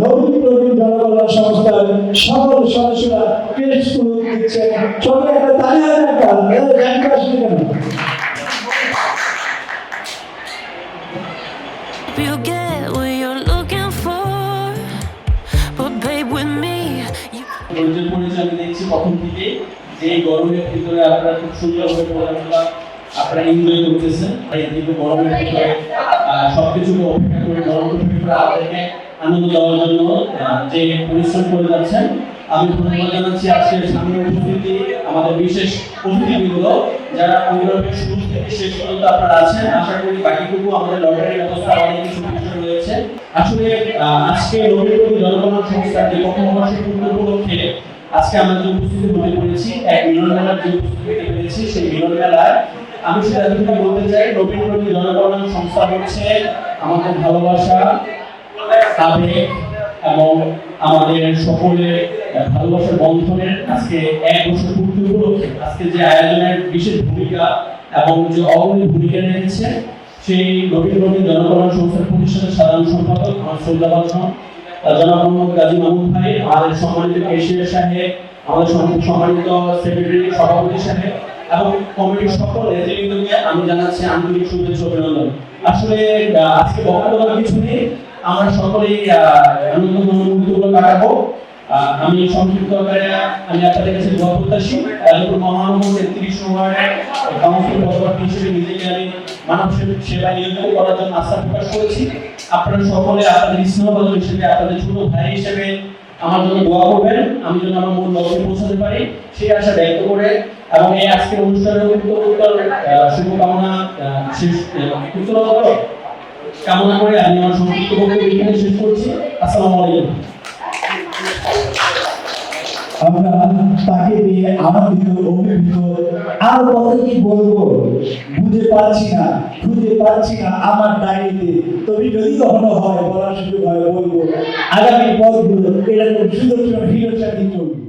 নবীন প্রবীণ জনকল্যাণ সংস্থার সকল সদস্যরা ক্রেস্ট তুলে দিচ্ছেন। সকলে একটা তালি দেন একটা আসলে কেন You get what you're looking for, but babe with me প্রয়োজন পড়েছে। আমি দেখছি প্রথম থেকে যে গরমের ভিতরে আপনারা খুব সুন্দরভাবে প্রোগ্রামগুলো আপনারা এনজয় করতেছেন। এই দীর্ঘ গরমের ভিতরে সবকিছুকে অপেক্ষা করে গরমের ভিতরে আপনাদেরকে আনন্দ দেওয়ার জন্য যে পরিশ্রম করে যাচ্ছেন, আমি ধন্যবাদ জানাচ্ছি। আজকের সামনে উপস্থিতি আমাদের বিশেষ অতিথিবৃন্দ যারা প্রোগ্রামের শুরু থেকে শেষ পর্যন্ত আপনারা আছেন। আশা করি বাকিটুকু আমাদের লটারির ব্যবস্থা অনেক কিছু বিষয় রয়েছে। আসলে আজকে নবীন প্রবীণ জনকল্যাণ সংস্থার যে প্রথম বর্ষের পূর্ণ উপলক্ষে আজকে আমরা যে উপস্থিতি হতে পেরেছি, এক মিলন মেলার যে উপস্থিতি হতে পেরেছি, সেই মিলন মেলায় আমি শুধু এতটুকু বলতে চাই, নবীন প্রবীণ জনকল্যাণ সংস্থা হচ্ছে আমাদের ভালোবাসা, আবেগ এবং আমাদের সকলের ভালোবাসার বন্ধনের আজকে 1 বছর পূর্তি উপলক্ষে আজকে যে আয়োজনের বিশেষ ভূমিকা এবং যে অগ্রণী ভূমিকা রেখেছে সেই নবীন প্রবীণ জনকল্যাণ সংস্থার প্রতিষ্ঠানের সাধারণ সম্পাদক আমার শ্রদ্ধাভাজন জনাব মোহাম্মদ গাজী মাহমুদ ভাই, আমাদের সম্মানিত কেশিয়ার সাহেব, আমাদের সম্মানিত সেক্রেটারি সভাপতি সাহেব এবং কমিটির সকল নেতৃবৃন্দকে আমি জানাচ্ছি আন্তরিক শুভেচ্ছা অভিনন্দন। আসলে আজকে বক্তব্য কিছু নেই, আমরা সকলেই আনন্দ মুহূর্তগুলো কাটাবো। আমি সংক্ষিপ্ত আকারে আমি আপনাদের কাছে দোয়া প্রত্যাশী। মহানগর 33 ওয়ার্ডের কাউন্সিলর পদপ্রার্থী হিসেবে নিজেকে আমি মানব সেবায় নিয়োজিত করার জন্য আস্থা প্রকাশ করেছি। আপনারা সকলে আপনাদের স্নেহভাজন হিসেবে, আপনাদের ছোট ভাই হিসেবে আমার জন্য দোয়া করবেন, আমি যেন আমার মূল লক্ষ্যে পৌঁছাতে পারি সেই আশা ব্যক্ত করে এবং এই আজকের অনুষ্ঠানের শুভকামনা কামনা করে আমি আমার সংক্ষিপ্ত বক্তব্য এখানে শেষ করছি। আসসালামু আলাইকুম। আমরা তাকে নিয়ে আনন্দিত, অভিভূত, আর কত কি বলবো বুঝে পাচ্ছি না, খুঁজে পাচ্ছি না আমার ডায়েরিতে। তবে যদি কখনো হয় বলার সুযোগ হয় বলবো আগামী পথগুলো এরকম সুন্দর সুন্দর হিরোর সাথে চলবে।